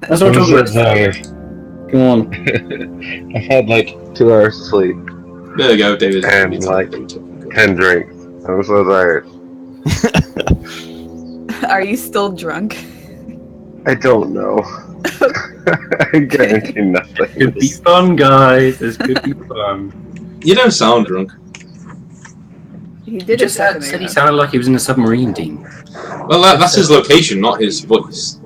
That's what I'm talking about. Come on. I've had like 2 hours of sleep. There you go, David. And like 10 drinks. I'm so tired. Are you still drunk? I don't know. I guarantee nothing. Could be fun, guys. This could be fun. You don't sound drunk. He He did just said he sounded like he was in a submarine team. Well, that's his location, not his voice.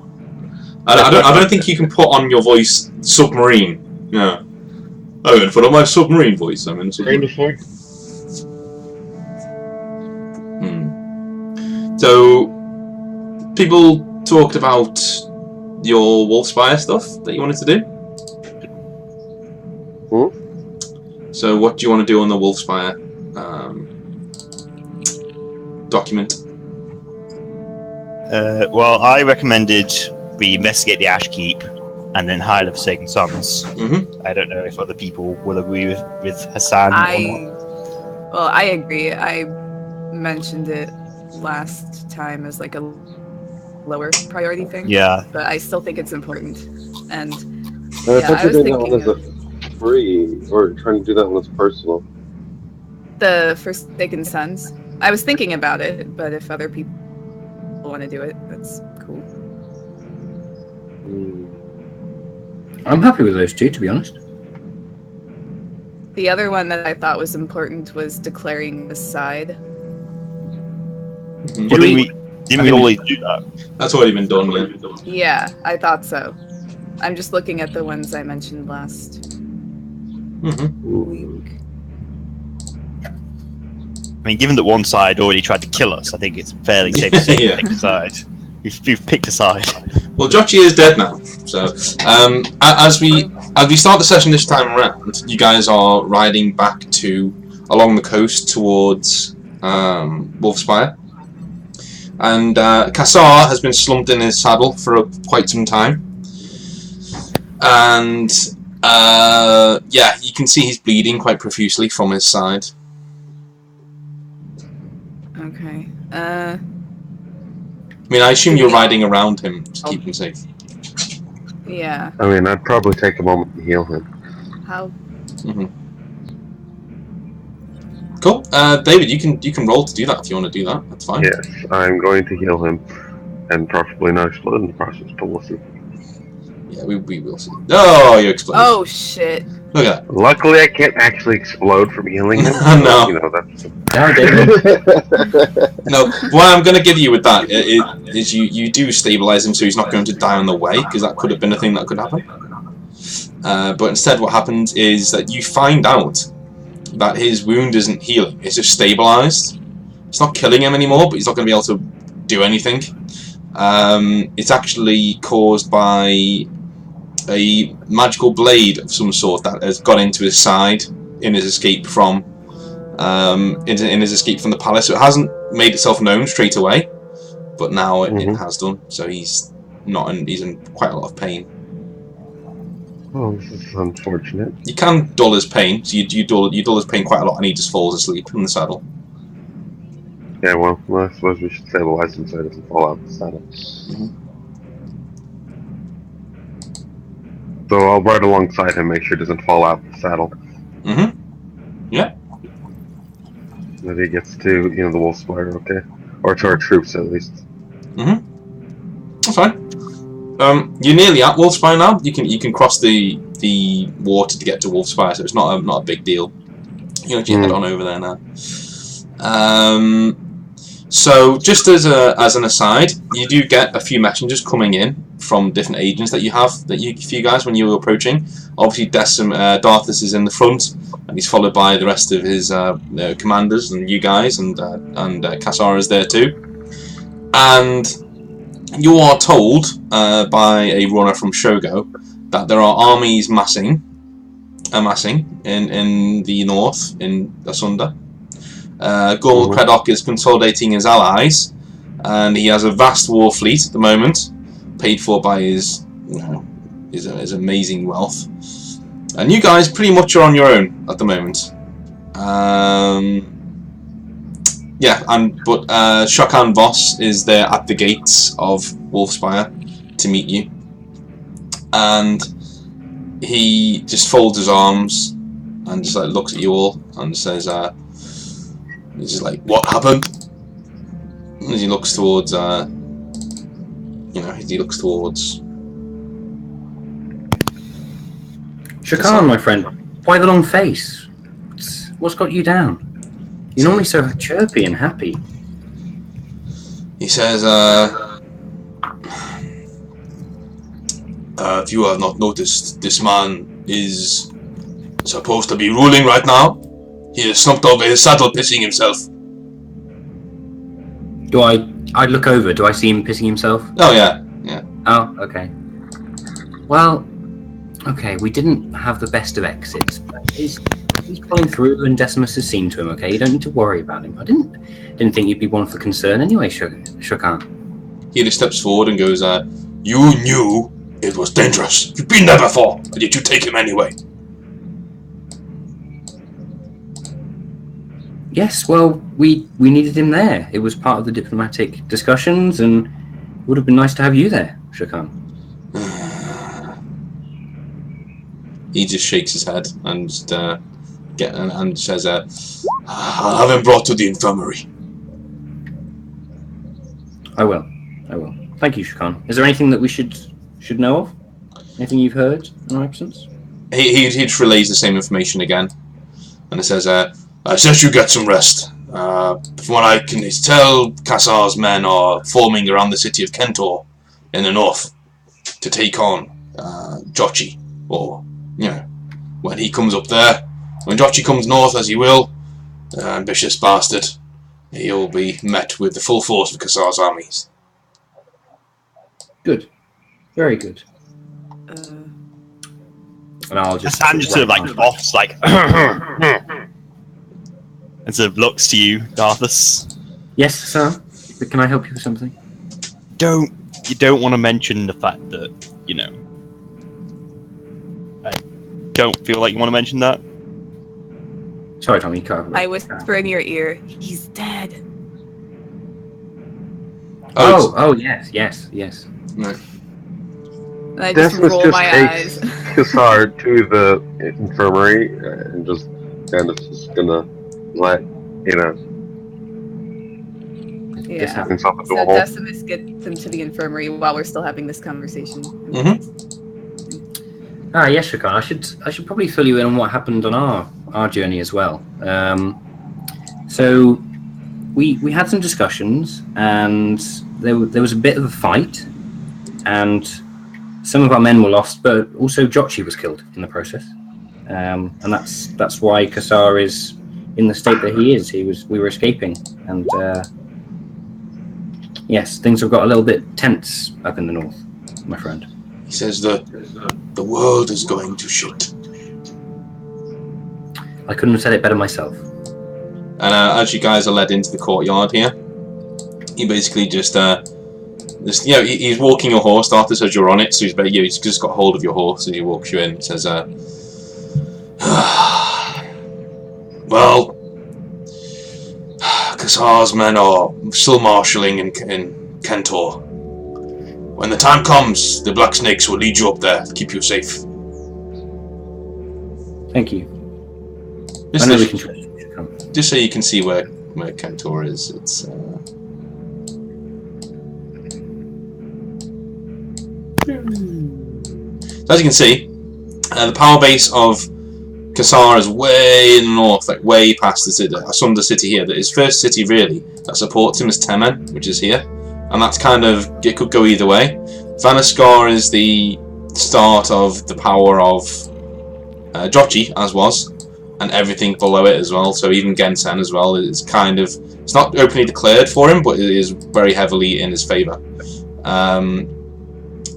I don't think you can put on your voice submarine. Yeah. I'm in front of my submarine voice. I'm in submarine. So, people talked about your Wolfspire stuff that you wanted to do. So, what do you want to do on the Wolfspire document? Well, I recommended we investigate the Ash Keep and then hire the Forsaken Sons. I don't know if other people will agree with Hassan or not. Well, I agree. I mentioned it last time as like a lower priority thing. Yeah. But I still think it's important. And I thought you were doing that one as a free, or trying to do that one as personal. The Forsaken Sons. I was thinking about it, but if other people want to do it, that's cool. I'm happy with those two, to be honest. The other one that I thought was important was declaring the side. Well, didn't we always do that? That's already been done, yeah. Yeah, I thought so. I'm just looking at the ones I mentioned last week. I mean, given that one side already tried to kill us, I think it's fairly safe to say pick a side. You've picked a side. Well, Jochi is dead now, so as we start the session this time around, you guys are riding back along the coast towards Wolfspire, and Kassar has been slumped in his saddle for quite some time, and yeah, you can see he's bleeding quite profusely from his side. Okay. I mean, I assume you're riding around him to keep him safe. Yeah. I mean, I'd probably take a moment to heal him. How? Cool. David, you can roll to do that if you want to do that. That's fine. Yes, I'm going to heal him, and possibly not explode in the process, but we'll see. Yeah, we will see. Oh, you exploded. Oh shit. Look at that. Luckily, I can't actually explode from healing him. No. You know, that's... No, what I'm going to give you with that is you do stabilize him so he's not going to die on the way, because that could have been a thing that could happen. But instead what happens is that you find out that his wound isn't healing, it's just stabilized. It's not killing him anymore, but he's not going to be able to do anything. It's actually caused by a magical blade of some sort that has got into his side in his escape from in his escape from the palace. So it hasn't made itself known straight away, but now it has done. So he's in quite a lot of pain. Oh, this is unfortunate. You can dull his pain, so you dull his pain quite a lot, and he just falls asleep in the saddle. Yeah, well, I suppose we should stabilize him so he doesn't fall out of the saddle. So I'll ride alongside him, make sure he doesn't fall out of the saddle. Yeah. That he gets to, the Wolfspire, okay? Or to our troops, at least. That's fine. You're nearly at Wolfspire now. You can cross the water to get to Wolfspire, so it's not a big deal. You can head on over there now. So just as an aside, you do get a few messengers coming in from different agents that you have for you guys when you were approaching. Obviously, Darthus is in the front, and he's followed by the rest of his commanders and you guys, and Kassar is there too. And you are told by a runner from Shogo that there are armies amassing in the north in Asunder. Gorl Craddock is consolidating his allies, and he has a vast war fleet at the moment, paid for by his amazing wealth. And you guys pretty much are on your own at the moment. But Shokan Voss is there at the gates of Wolfspire to meet you. and he just folds his arms and just like looks at you all and says, he's just like, "What happened?" And he looks towards, he looks towards. Shakan, my friend, why the long face? What's got you down? You're normally so chirpy and happy. He says, if you have not noticed, this man is supposed to be ruling right now. He has slumped over his saddle pissing himself. I look over, do I see him pissing himself? Oh, yeah. Oh, okay. Well, okay, we didn't have the best of exits, but he's pulling through and Decimus has seen to him, okay? You don't need to worry about him. I didn't think you'd be one for concern anyway, Shakan. He just steps forward and goes, "You knew it was dangerous. You've been there before, but yet you take him anyway." Yes, well, we needed him there. It was part of the diplomatic discussions, and it would have been nice to have you there, Shakan. He just shakes his head and says, "I'll have him brought to the infirmary." I will. Thank you, Shakan. Is there anything that we should know of? Anything you've heard in our absence? He just relays the same information again, and it says, "I suggest you get some rest. From what I can tell, Kassar's men are forming around the city of Kentor in the north to take on Jochi, or, when he comes up there. When Jochi comes north, as he will, ambitious bastard, he'll be met with the full force of Kassar's armies." Good. Very good. And I'll just... Hassan just sort of like coughs, like... and sort of looks to you, Darthus. Yes, sir? Can I help you with something? You don't want to mention the fact that, I don't feel like you want to mention that. Sorry, Tommy, you cut off. I whisper in your ear, "He's dead." Oh, yes. No. And I just Decimus roll just my takes eyes. Kassar to the infirmary and just kind of just gonna let, Yeah. himself into So a hole. Decimus gets them to the infirmary while we're still having this conversation. Yes, Shakan. I should probably fill you in on what happened on our journey as well. So we had some discussions, and there was a bit of a fight, and some of our men were lost, but also Jochi was killed in the process, and that's why Kassar is in the state that he is. We were escaping, and yes, things have got a little bit tense up in the north, my friend. He says the world is going to shit. I couldn't have said it better myself. And as you guys are led into the courtyard here, he basically just he's walking your horse, Arthur, as you're on it, so he's just got hold of your horse and he walks you in and says, "Well, Kassar's men are still marshalling in Kentor. When the time comes, the Black Snakes will lead you up there to keep you safe." Thank you. I know we can trust you. Just so you can see where Kentor is, it's so as you can see, the power base of Kassar is way in the north, like way past the city, Asunder city here. That his first city really that supports him is Temen, which is here, and that's kind of, it could go either way. Vanaskar is the start of the power of Jochi, as was, and everything below it as well. So even Gensen as well is kind of, it's not openly declared for him, but it is very heavily in his favour.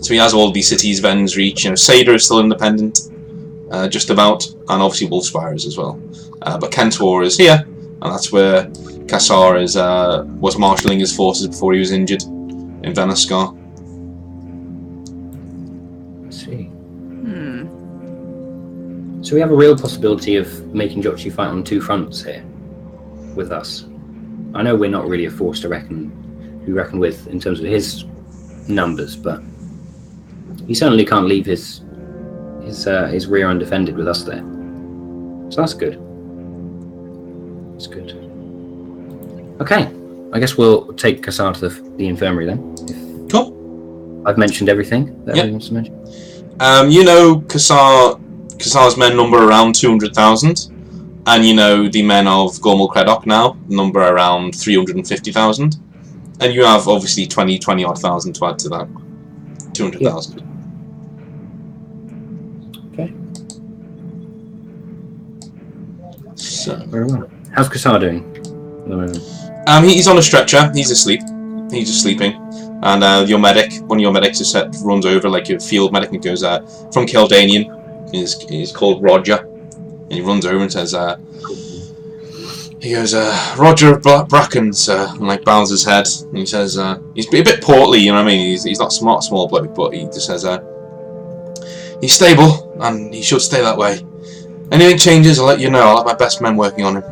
So he has all these cities, Ven's Reach, Sader is still independent, just about, and obviously Wolfspire is as well. But Kentor is here, and that's where Kassar was marshalling his forces before he was injured in Vanaskar. I see. So we have a real possibility of making Jochi fight on two fronts here with us. I know we're not really a force to reckon with in terms of his numbers, but he certainly can't leave his rear undefended with us there. So that's good. That's good. Okay, I guess we'll take Kassar to the infirmary then. Cool. I've mentioned everything that he wants to mention. You know, Kassar's men number around 200,000, and you know the men of Gormal Creddock now number around 350,000, and you have obviously 20 odd thousand to add to that 200,000. Okay. So, Very well. How's Kassar doing at the moment? he's on a stretcher. He's asleep. He's just sleeping. And your medic, one of your medics, just runs over like your field medic and goes, from Kildanian. He's called Roger, and he runs over and says, he goes, Roger Brackens, and like bows his head, and he says, he's a bit portly, you know what I mean? He's not small bloke, but he just says, he's stable, and he should stay that way. Anything changes, I'll let you know. I'll have my best men working on him.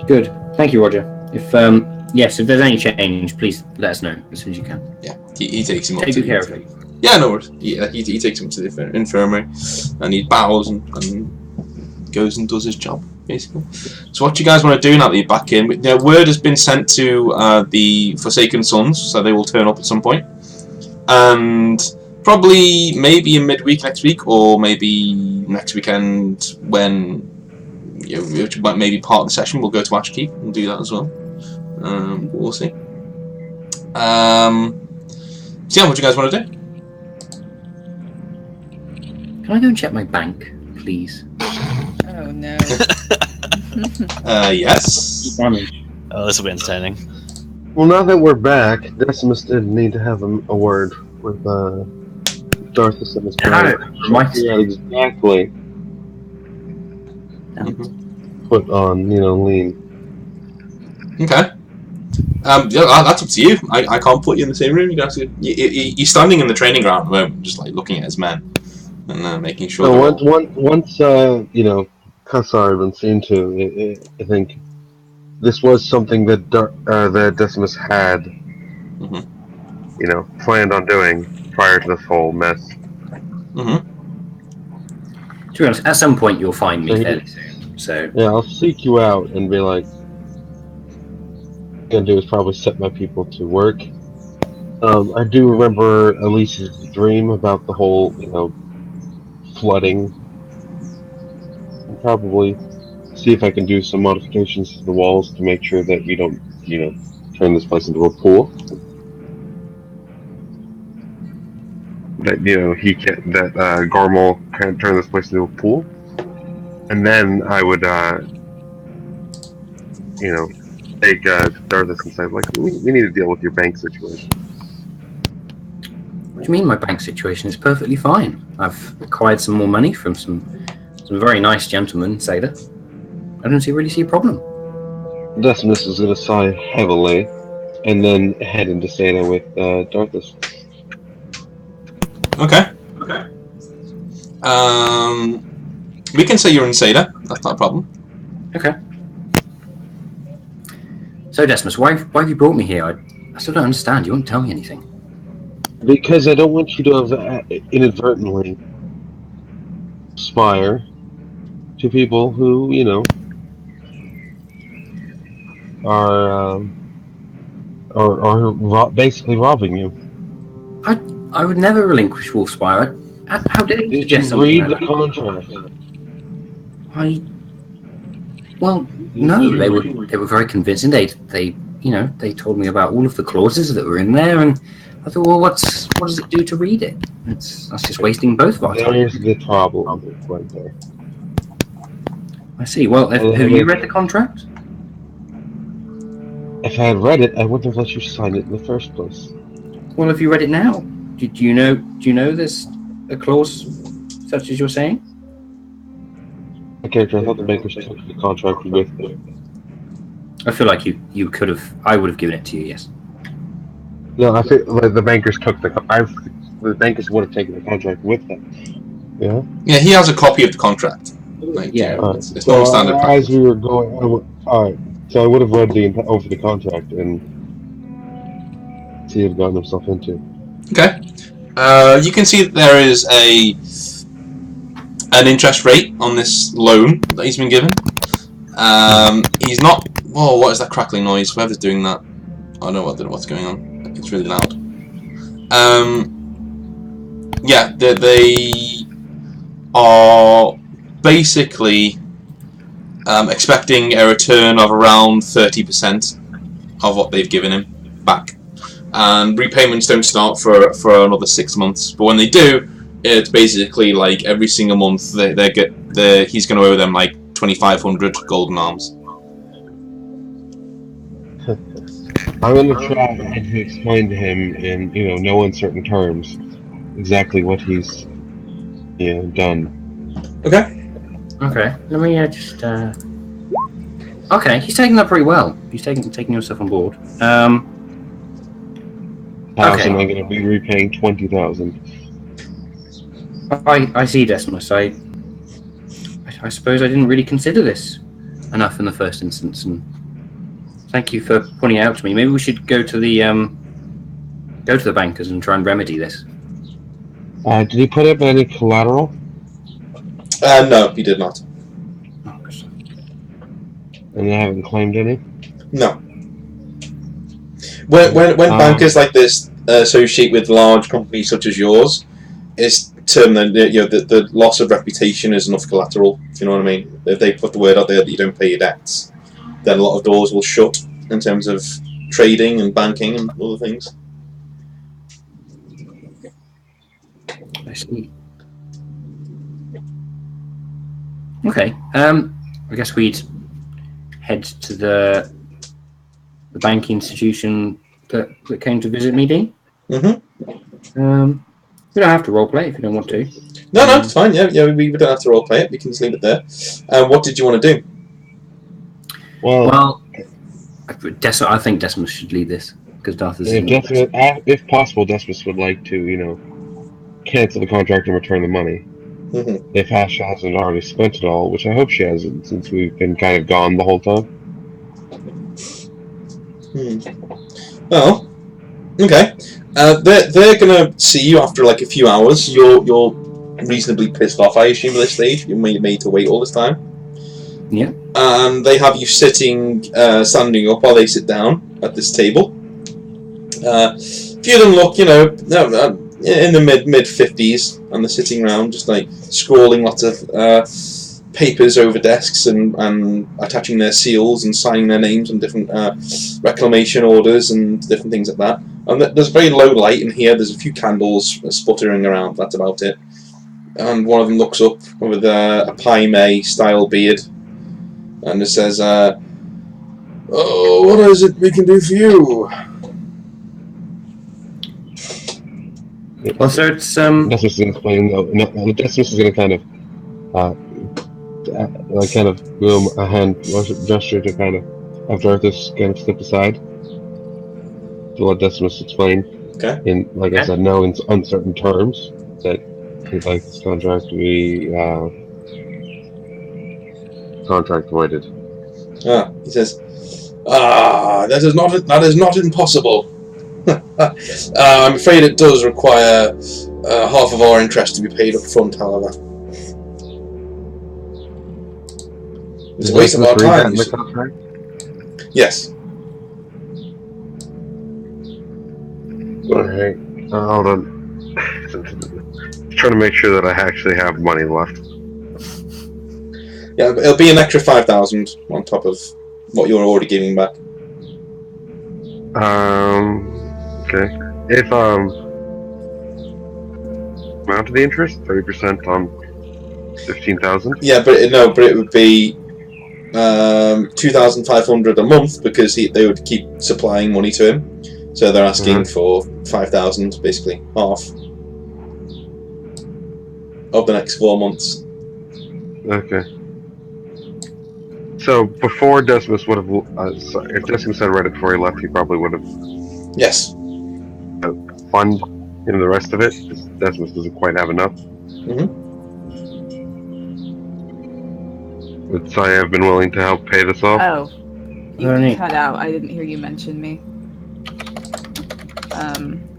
Good. Thank you, Roger. If if there's any change, please let us know as soon as you can. Yeah, he takes him up. Take good care of him. Yeah, no worries. Yeah, he takes him to the infirmary, and he bows and goes and does his job, basically. So what you guys want to do now that you're back in? Word has been sent to the Forsaken Sons, so they will turn up at some point. And probably maybe in midweek next week, or maybe next weekend when maybe part of the session we'll go to Ashkeep and do that as well. We'll see. So yeah, what do you guys want to do? Can I go and check my bank, please? Oh no. Yes. Oh, this will be entertaining. Well, now that we're back, Decimus did need to have a word with Darthus and his parents. Exactly. Put on, lean. Okay. Yeah, that's up to you. I can't put you in the same room. You guys, you're standing in the training ground at the moment, just like looking at his men and making sure. No, once Kassar had been seen to, I think this was something that that Decimus had, planned on doing prior to this whole mess. To be honest, at some point you'll find me fairly soon. So yeah, I'll seek you out and be like, gonna do is probably set my people to work. I do remember Elise's dream about the whole, flooding. I'll probably see if I can do some modifications to the walls to make sure that we don't, turn this place into a pool. That Gormal can't turn this place into a pool. And then I would, take Darthus and say, like, we need to deal with your bank situation. What do you mean my bank situation is perfectly fine? I've acquired some more money from some very nice gentlemen in Saga. I don't really see a problem. Decimus is going to sigh heavily and then head into Saga with Darthus. Okay. We can say you're in Saga. That's not a problem. Okay. So, Decimus, why have you brought me here? I still don't understand. You won't tell me anything. Because I don't want you to have inadvertently aspire to people who, are basically robbing you. I would never relinquish Wolfspire. How dare you suggest something? Read the contract. Well, no, they were very convincing. They told me about all of the clauses that were in there, and I thought, well, what does it do to read it? That's just wasting both of our time. There's the problem right there. I see. Well, have you read the contract? If I had read it, I wouldn't have let you sign it in the first place. Well, have you read it now? Do you know there's a clause such as you're saying? Okay, I thought the bankers took the contract with them. I feel like you could have. I would have given it to you. Yes. No, I feel like the bankers took the bankers would have taken the contract with them. Yeah. Yeah, he has a copy of the contract. It's not standard practice. As we were going, all right. So I would have read over the contract and see what he had gotten himself into. Okay. You can see that there is an interest rate on this loan that he's been given. He's not. Whoa! What is that crackling noise? Whoever's doing that, I don't know what's going on. It's really loud. Yeah, they are basically expecting a return of around 30% of what they've given him back, and repayments don't start for another 6 months. But when they do, it's basically like every single month he's going to owe them like 2,500 golden arms. I'm going to try to explain to him in no uncertain terms exactly what he's done. Okay. Okay. Let me just. Okay, he's taking that pretty well. He's taking yourself on board. How Okay. am I going to be repaying 20,000? I see, Decimus. I suppose I didn't really consider this enough in the first instance, and thank you for pointing it out to me. Maybe we should go to the bankers and try and remedy this. Did he put up any collateral? No, he did not. And they haven't claimed any? No. When bankers like this associate with large companies such as yours, it's termed the loss of reputation is enough collateral. If you know what I mean. If they put the word out there that you don't pay your debts, then a lot of doors will shut in terms of trading and banking and other things. I see. Okay. I guess we'd head to the banking institution that came to visit me, Dean. Mm-hmm. We don't have to roleplay if you don't want to. No, it's fine. Yeah, we don't have to roleplay it. We can just leave it there. What did you want to do? Well, I think Decimus should lead this because Darth is. If possible, Decimus would like to, cancel the contract and return the money. Mm-hmm. If Asha hasn't already spent it all, which I hope she hasn't, since we've been kind of gone the whole time. Well, okay. They're gonna see you after like a few hours. You're reasonably pissed off, I assume, at this stage. You're made to wait all this time. Yeah. And they have you standing up while they sit down at this table. A few of them look, in the mid 50s, and they're sitting around just like scrawling lots of papers over desks and attaching their seals and signing their names on different reclamation orders and different things like that. And there's very low light in here. There's a few candles sputtering around. That's about it. And one of them looks up with a Pai Mei style beard and it says, "Oh, what is it we can do for you?" Well, so it's Decimus is explaining though. No, Decimus is going to kind of boom a hand gesture to kind of have Darthus kind of step aside to let Decimus explain. Okay. In I said, no, in uncertain terms that he'd like this contract to be contract voided. He says, that is not impossible. I'm afraid it does require half of our interest to be paid up front, however. It's a waste of our time. Yes. Alright, hold on. Trying to make sure that I actually have money left. Yeah, it'll be an extra 5,000 on top of what you're already giving back. Okay. If amount of the interest, 30% on 15,000. Yeah, but it would be 2,500 a month because they would keep supplying money to him. So they're asking for 5,000, basically half of the next 4 months. Okay. So before Decimus would have, if Decimus had read it before he left, he probably would have. Yes. Fund the rest of it. Decimus doesn't quite have enough. Would Saya have been willing to help pay this off? Oh, you cut out. I didn't hear you mention me.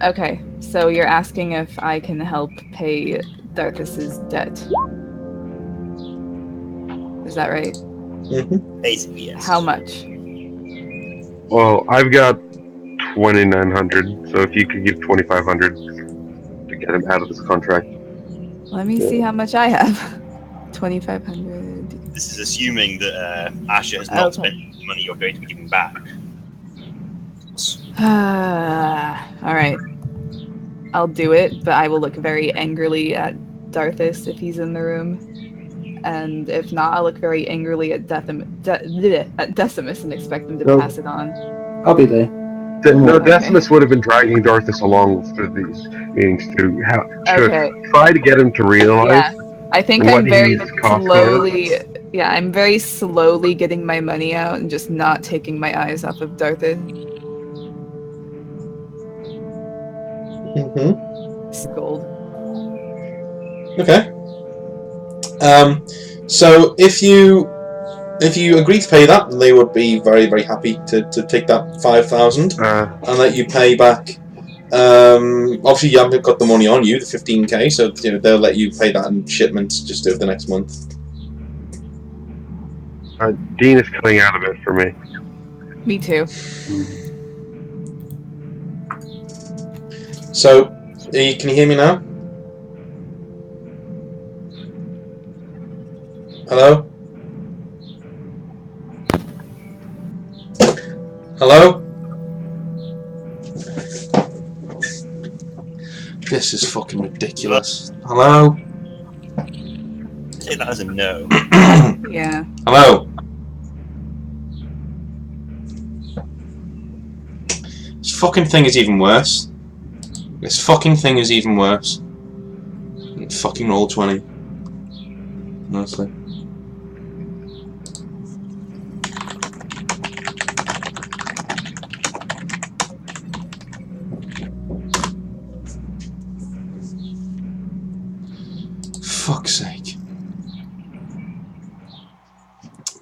Okay, So you're asking if I can help pay Darthus's debt. Is that right? Basically, yes. How much? Well, I've got 2,900, so if you could give 2,500 to get him out of this contract. Let me see how much I have. 2,500. This is assuming that Asher has not Okay. spent the money you're going to be giving back. All right. I'll do it, but I will look very angrily at Darthus if he's in the room. And if not, I'll look very angrily at Decimus and expect him to No. pass it on. I'll be there. No, Okay. Decimus would have been dragging Darthus along through these meetings to Okay. try to get him to realize. Yeah. I think what I'm very he's cost slowly. Yeah, I'm very slowly getting my money out and just not taking my eyes off of Darthus. It's gold. Okay. So if you agree to pay that, they would be very, very happy to take that 5,000 and let you pay back. Obviously, you haven't got the money on you, the 15k, so they'll let you pay that in shipments just over the next month. Dean is coming out of it for me. Me too. So, can you hear me now? Hello? Hello? This is fucking ridiculous. Hello? Take that as a no. Yeah. Hello? This fucking thing is even worse. This fucking thing is even worse. Fucking roll 20. Honestly. Fuck's sake.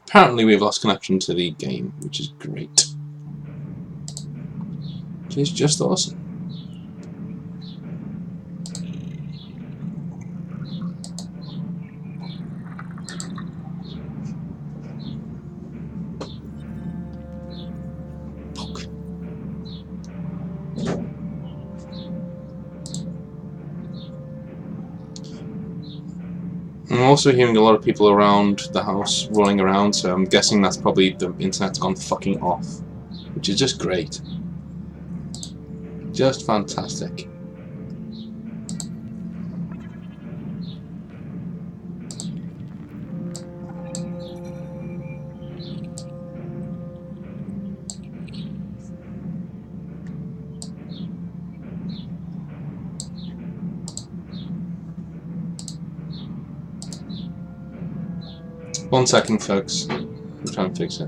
Apparently we've lost connection to the game, which is great. Which is just awesome. Fuck. I'm also hearing a lot of people around the house running around, so I'm guessing that's probably the internet's gone fucking off. Which is just great. Just fantastic. One second, folks. I'm trying to fix it.